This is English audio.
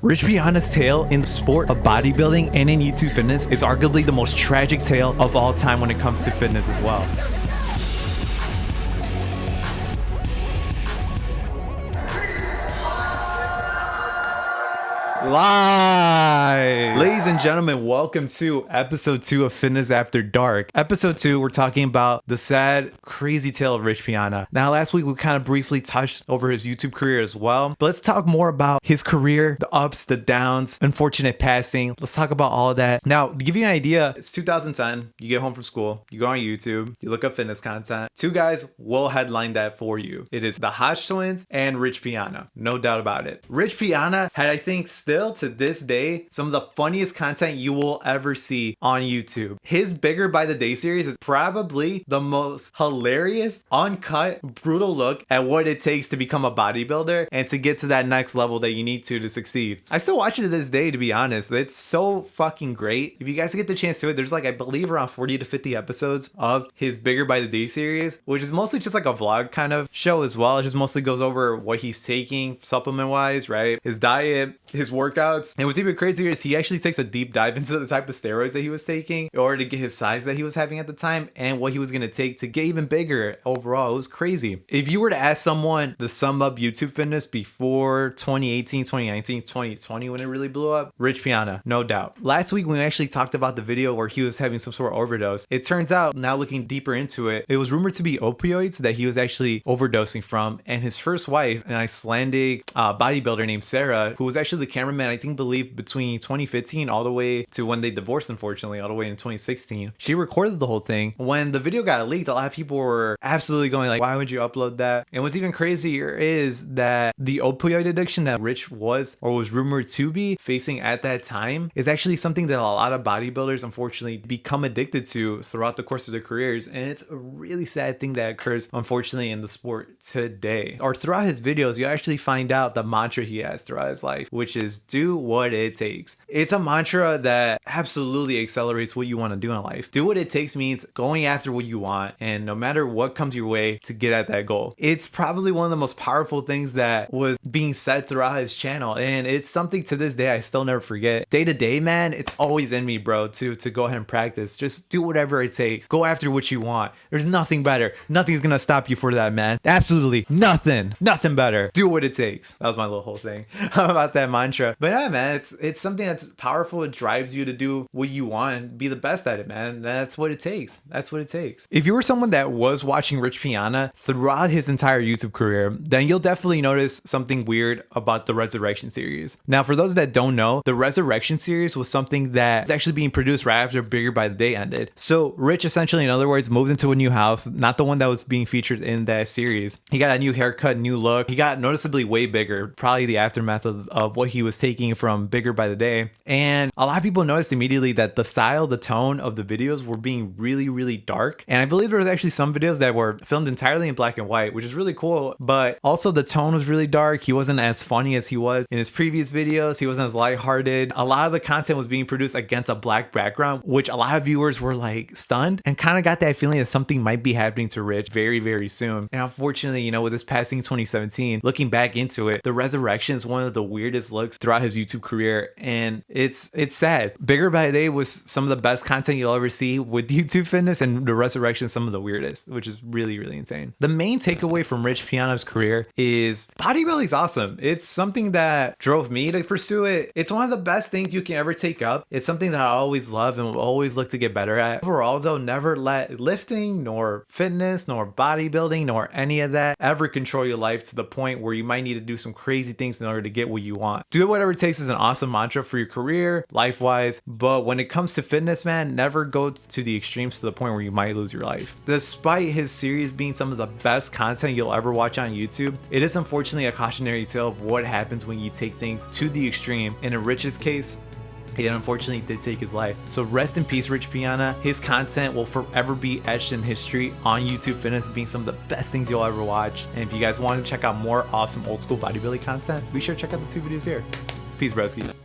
Rich Piana's tale in the sport of bodybuilding and in YouTube fitness is arguably the most tragic tale of all time when it comes to fitness as well. Live! Ladies and gentlemen, welcome to episode 2 of Fitness After Dark. Episode 2, we're talking about the sad, crazy tale of Rich Piana. Now, last week we kind of briefly touched over his YouTube career as well, but let's talk more about his career, the ups, the downs, unfortunate passing. Let's talk about all of that. Now, to give you an idea, it's 2010, you get home from school, you go on YouTube, you look up fitness content. Two guys will headline that for you. It is the Hodge twins and Rich Piana, no doubt about it. Rich Piana had, I think, still to this day, some of the funniest content you will ever see on YouTube. His Bigger by the Day series is probably the most hilarious, uncut, brutal look at what it takes to become a bodybuilder and to get to that next level that you need to succeed. I still watch it to this day, to be honest. It's so fucking great. If you guys get the chance to it, there's like, I believe around 40 to 50 episodes of his Bigger by the Day series, which is mostly just like a vlog kind of show as well. It just mostly goes over what he's taking supplement wise, right? His diet, his workouts. And what's even crazier is he actually takes a deep dive into the type of steroids that he was taking in order to get his size that he was having at the time and what he was going to take to get even bigger overall. It was crazy. If you were to ask someone to sum up YouTube fitness before 2018, 2019, 2020 when it really blew up, Rich Piana, no doubt. Last week when we actually talked about the video where he was having some sort of overdose, it turns out, now looking deeper into it, it was rumored to be opioids that he was actually overdosing from, and his first wife, an Icelandic bodybuilder named Sarah, who was actually the cameraman, I think, believe between 2015 all the way to when they divorced, unfortunately, all the way in 2016. She recorded the whole thing. When the video got leaked, a lot of people were absolutely going like, why would you upload that? And what's even crazier is that the opioid addiction that Rich was, or was rumored to be, facing at that time is actually something that a lot of bodybuilders unfortunately become addicted to throughout the course of their careers. And it's a really sad thing that occurs, unfortunately, in the sport today. Or throughout his videos, you actually find out the mantra he has throughout his life, which is do what it takes. It's a mantra that absolutely accelerates what you want to do in life. Do what it takes means going after what you want, and no matter what comes your way to get at that goal. It's probably one of the most powerful things that was being said throughout his channel, and it's something to this day I still never forget. Day to day, man, it's always in me, bro, to go ahead and practice. Just do whatever it takes. Go after what you want. There's nothing better. Nothing's gonna stop you for that, man. Absolutely nothing better. Do what it takes. That was my little whole thing about that mantra. But yeah, man, it's something that's powerful. It drives you to do what you want and be the best at it, man. That's what it takes. That's what it takes. If you were someone that was watching Rich Piana throughout his entire YouTube career, then you'll definitely notice something weird about the Resurrection series. Now, for those that don't know, the Resurrection series was something that was actually being produced right after Bigger by the Day ended. So Rich essentially, in other words, moved into a new house, not the one that was being featured in that series. He got a new haircut, new look. He got noticeably way bigger, probably the aftermath of what he was taking from Bigger by the Day. And a lot of people noticed immediately that the style, the tone of the videos were being really, really dark. And I believe there was actually some videos that were filmed entirely in black and white, which is really cool. But also the tone was really dark. He wasn't as funny as he was in his previous videos. He wasn't as lighthearted. A lot of the content was being produced against a black background, which a lot of viewers were like stunned and kind of got that feeling that something might be happening to Rich very, very soon. And unfortunately, you know, with his passing in 2017, looking back into it, the Resurrection is one of the weirdest looks throughout his YouTube career, and it's sad. Bigger by the Day was some of the best content you'll ever see with YouTube fitness, and the Resurrection is some of the weirdest, which is really, really insane. The main takeaway from Rich Piana's career is bodybuilding's awesome. It's something that drove me to pursue it. It's one of the best things you can ever take up. It's something that I always love and will always look to get better at. Overall, though, never let lifting, nor fitness, nor bodybuilding, nor any of that ever control your life to the point where you might need to do some crazy things in order to get what you want. Do whatever it takes is an awesome mantra for your career, life-wise, but when it comes to fitness, man, never go to the extremes to the point where you might lose your life. Despite his series being some of the best content you'll ever watch on YouTube, it is unfortunately a cautionary tale of what happens when you take things to the extreme. In a Rich's case, he unfortunately did take his life. So rest in peace, Rich Piana. His content will forever be etched in history on YouTube fitness, being some of the best things you'll ever watch. And if you guys want to check out more awesome old school bodybuilding content, be sure to check out the 2 videos here. Peace, broskies.